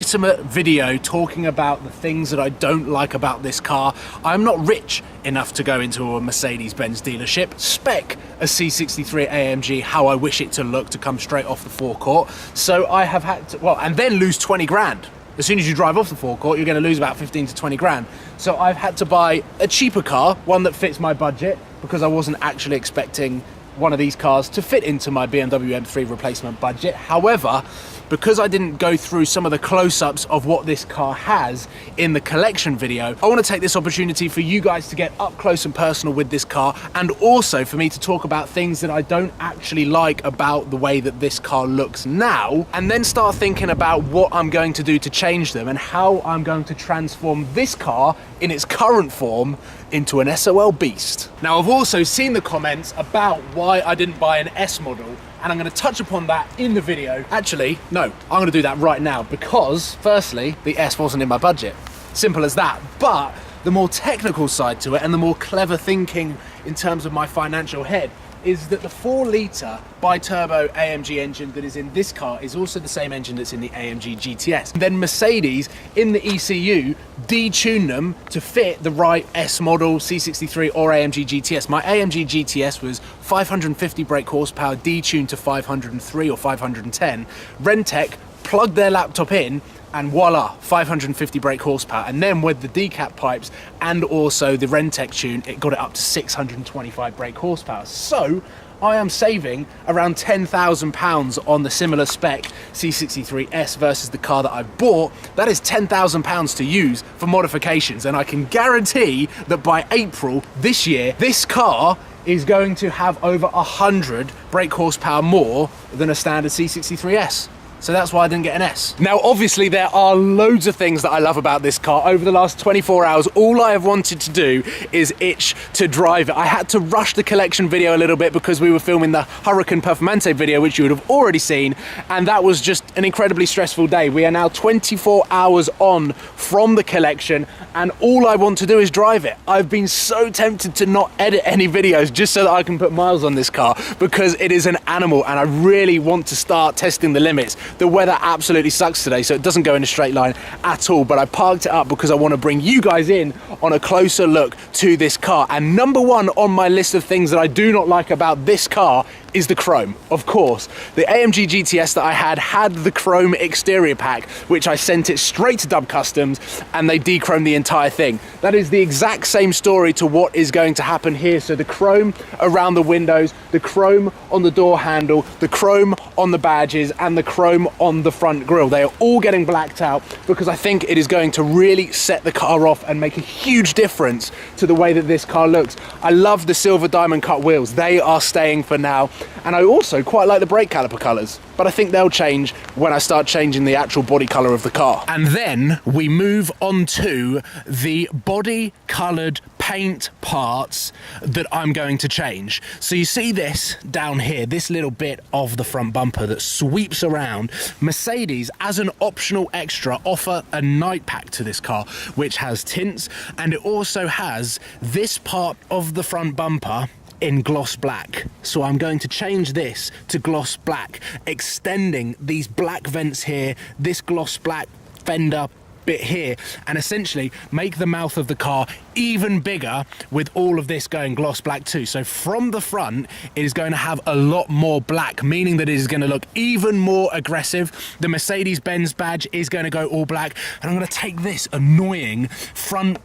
intimate video talking about the things that I don't like about this car. I'm not rich enough to go into a Mercedes-Benz dealership, spec a C63 AMG how I wish it to look to come straight off the forecourt. So I have had to, well, and then lose 20 grand. As soon as you drive off the forecourt, you're going to lose about 15 to 20 grand. So I've had to buy a cheaper car, one that fits my budget, because I wasn't actually expecting one of these cars to fit into my BMW M3 replacement budget. However, because I didn't go through some of the close-ups of what this car has in the collection video, I want to take this opportunity for you guys to get up close and personal with this car, and also for me to talk about things that I don't actually like about the way that this car looks now, and then start thinking about what I'm going to do to change them and how I'm going to transform this car in its current form into an SOL beast. Now, I've also seen the comments about why I didn't buy an S model, and I'm going to touch upon that in the video. Actually, no, I'm going to do that right now because, firstly, the S wasn't in my budget. Simple as that. But the more technical side to it and the more clever thinking in terms of my financial head is that the 4-litre bi-turbo AMG engine that is in this car is also the same engine that's in the AMG GTS. Then Mercedes, in the ECU, detuned them to fit the right S model, C63 or AMG GTS. My AMG GTS was 550 brake horsepower, detuned to 503 or 510. Rentec plugged their laptop in, and voila, 550 brake horsepower. And then with the decap pipes and also the Rentec tune, it got it up to 625 brake horsepower. So I am saving around £10,000 on the similar spec C63S versus the car that I bought. That is £10,000 to use for modifications, and I can guarantee that by April this year, this car is going to have over 100 brake horsepower more than a standard C63S. So that's why I didn't get an S. Now, obviously, there are loads of things that I love about this car. Over the last 24 hours, all I have wanted to do is itch to drive it. I had to rush the collection video a little bit because we were filming the Hurricane Performante video, which you would have already seen, and that was just an incredibly stressful day. We are now 24 hours on from the collection, and all I want to do is drive it. I've been so tempted to not edit any videos just so that I can put miles on this car because it is an animal, and I really want to start testing the limits. The weather absolutely sucks today, so it doesn't go in a straight line at all, but I parked it up because I want to bring you guys in on a closer look to this car. And number one on my list of things that I do not like about this car is the chrome. Of course, the AMG GTS that I had the chrome exterior pack, which I sent it straight to Dub Customs, and they de-chromed the entire thing. That is the exact same story to what is going to happen here. So the chrome around the windows, the chrome on the door handle, the chrome on the badges, and the chrome on the front grille. They are all getting blacked out because I think it is going to really set the car off and make a huge difference to the way that this car looks. I love the silver diamond cut wheels. They are staying for now. And I also quite like the brake caliper colours, but I think they'll change when I start changing the actual body colour of the car. And then we move on to the body coloured paint parts that I'm going to change. So you see this down here, this little bit of the front bumper that sweeps around. Mercedes, as an optional extra, offer a night pack to this car, which has tints, and it also has this part of the front bumper in gloss black. So I'm going to change this to gloss black, extending these black vents here, this gloss black fender bit here, and essentially make the mouth of the car even bigger with all of this going gloss black too. So from the front, it is going to have a lot more black, meaning that it is going to look even more aggressive. The Mercedes-Benz badge is going to go all black, and I'm going to take this annoying front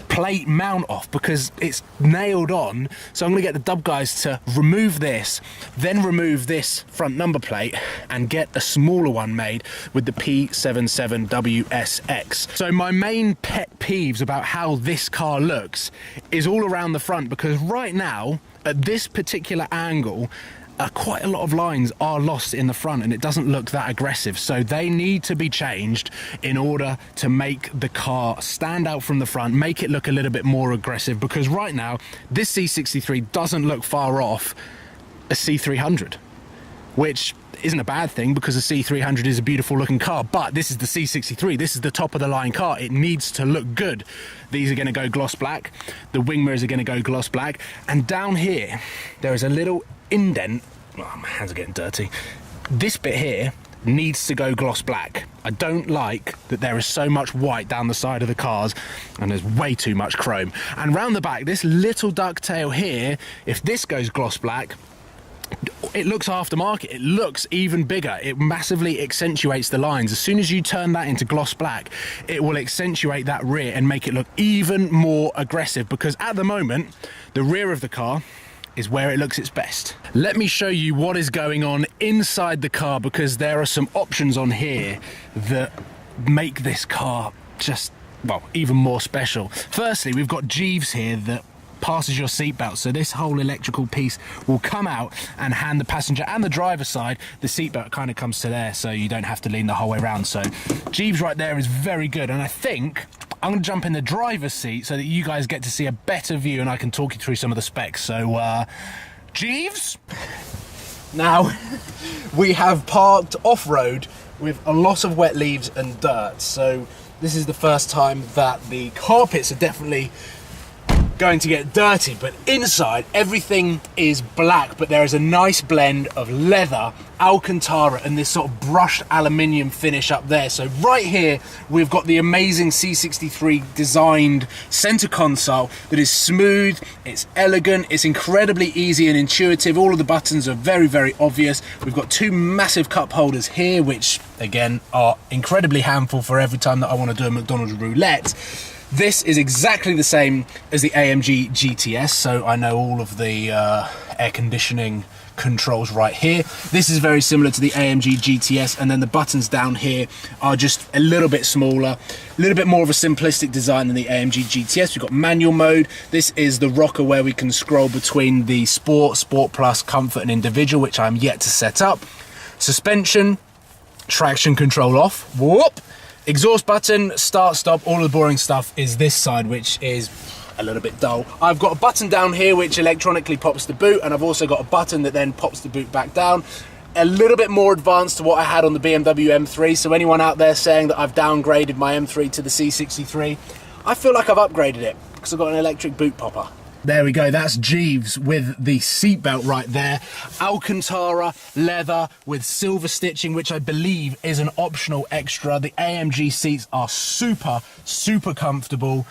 plate mount off because it's nailed on. So I'm going to get the Dub guys to remove this, then remove this front number plate and get a smaller one made with the P77WSX. So my main pet peeves about how this car looks is all around the front, because right now at this particular angle, quite a lot of lines are lost in the front and it doesn't look that aggressive. So they need to be changed in order to make the car stand out from the front, make it look a little bit more aggressive, because right now this C63 doesn't look far off a C300, which isn't a bad thing because the C300 is a beautiful looking car, but this is the C63, this is the top of the line car, it needs to look good. These are going to go gloss black, the wing mirrors are going to go gloss black, and down here there is a little indent. Oh, my hands are getting dirty. This bit here needs to go gloss black. I don't like that there is so much white down the side of the cars and there's way too much chrome. And round the back, this little ducktail here, if this goes gloss black, it looks aftermarket. It looks even bigger. It massively accentuates the lines. As soon as you turn that into gloss black, it will accentuate that rear and make it look even more aggressive, because at the moment, the rear of the car is where it looks its best. Let me show you what is going on inside the car, because there are some options on here that make this car just, well, even more special. Firstly, we've got Jeeves here that passes your seatbelt, so this whole electrical piece will come out and hand the passenger and the driver side. The seatbelt kind of comes to there, so you don't have to lean the whole way around. So Jeeves right there is very good, and I think I'm going to jump in the driver's seat so that you guys get to see a better view and I can talk you through some of the specs. So Jeeves, now we have parked off-road with a lot of wet leaves and dirt, so this is the first time that the carpets are definitely going to get dirty, but inside everything is black, but there is a nice blend of leather, Alcantara, and this sort of brushed aluminium finish up there. So right here we've got the amazing C63 designed center console that is smooth, it's elegant, it's incredibly easy and intuitive. All of the buttons are very, very obvious. We've got two massive cup holders here, which again are incredibly handful for every time that I want to do a McDonald's roulette. This is exactly the same as the AMG GTS, so I know all of the air conditioning controls right here. This is very similar to the AMG GTS, and then the buttons down here are just a little bit smaller, a little bit more of a simplistic design than the AMG GTS. We've got manual mode. This is the rocker where we can scroll between the Sport, Sport Plus, Comfort and Individual, which I'm yet to set up. Suspension, traction control off, whoop. Exhaust button, start, stop, all the boring stuff is this side, which is a little bit dull. I've got a button down here which electronically pops the boot, and I've also got a button that then pops the boot back down. A little bit more advanced to what I had on the BMW M3, so anyone out there saying that I've downgraded my M3 to the C63, I feel like I've upgraded it, because I've got an electric boot popper. There we go, that's Jeeves with the seatbelt right there. Alcantara leather with silver stitching, which I believe is an optional extra. The AMG seats are super, super comfortable.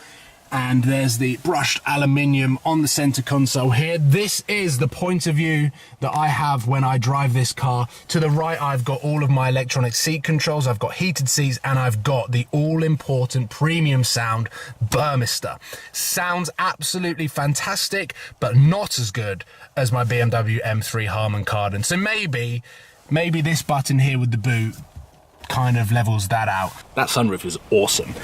And there's the brushed aluminium on the center console here. This is the point of view that I have when I drive this car. To the right, I've got all of my electronic seat controls. I've got heated seats, and I've got the all-important premium sound Burmester. Sounds absolutely fantastic, but not as good as my BMW M3 Harman Kardon. So maybe this button here with the boot kind of levels that out. That sunroof is awesome.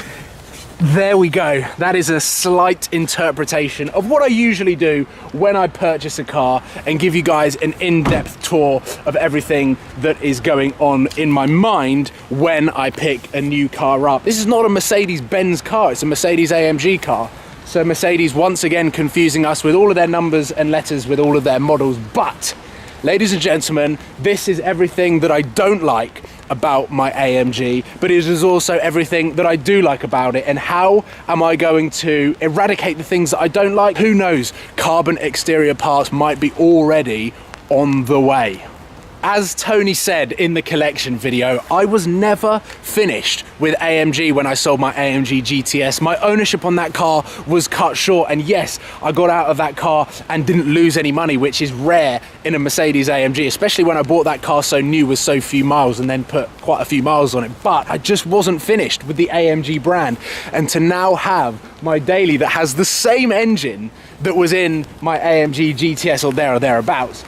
There we go. That is a slight interpretation of what I usually do when I purchase a car, and give you guys an in-depth tour of everything that is going on in my mind when I pick a new car up. This is not a Mercedes-Benz car, it's a Mercedes AMG car. So Mercedes once again confusing us with all of their numbers and letters with all of their models. But, ladies and gentlemen, this is everything that I don't like about my AMG, but it is also everything that I do like about it. And how am I going to eradicate the things that I don't like? Who knows? Carbon exterior parts might be already on the way. As Tony said in the collection video, I was never finished with AMG when I sold my AMG GTS. My ownership on that car was cut short, and yes, I got out of that car and didn't lose any money, which is rare in a Mercedes AMG, especially when I bought that car so new with so few miles and then put quite a few miles on it. But I just wasn't finished with the AMG brand, and to now have my daily that has the same engine that was in my AMG GTS or thereabouts,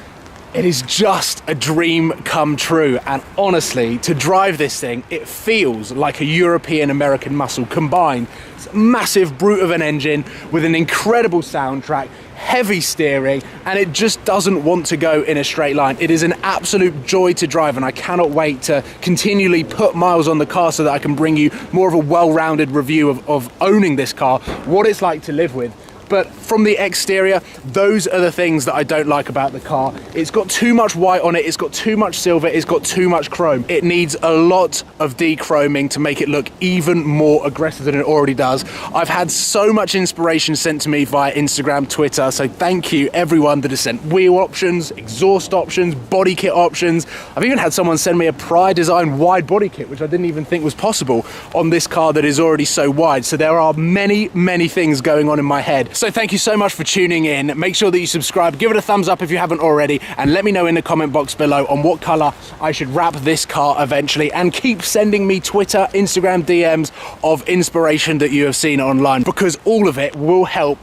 it is just a dream come true. And honestly, to drive this thing, it feels like a European American muscle combined. It's a massive brute of an engine with an incredible soundtrack, heavy steering, and it just doesn't want to go in a straight line. It is an absolute joy to drive, and I cannot wait to continually put miles on the car so that I can bring you more of a well-rounded review of owning this car, what it's like to live with But from the exterior, those are the things that I don't like about the car. It's got too much white on it, it's got too much silver, it's got too much chrome. It needs a lot of de-chroming to make it look even more aggressive than it already does. I've had so much inspiration sent to me via Instagram, Twitter, so thank you everyone that has sent wheel options, exhaust options, body kit options. I've even had someone send me a Pride Design wide body kit, which I didn't even think was possible on this car that is already so wide. So there are many, many things going on in my head. So thank you so much for tuning in. Make sure that you subscribe, give it a thumbs up if you haven't already, and let me know in the comment box below on what colour I should wrap this car eventually, and keep sending me Twitter, Instagram DMs of inspiration that you have seen online, because all of it will help.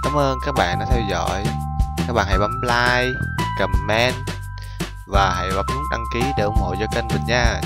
Cảm ơn các bạn đã theo dõi. Các bạn hãy bấm like, comment và hãy bấm nút đăng ký để ủng hộ cho kênh mình nha.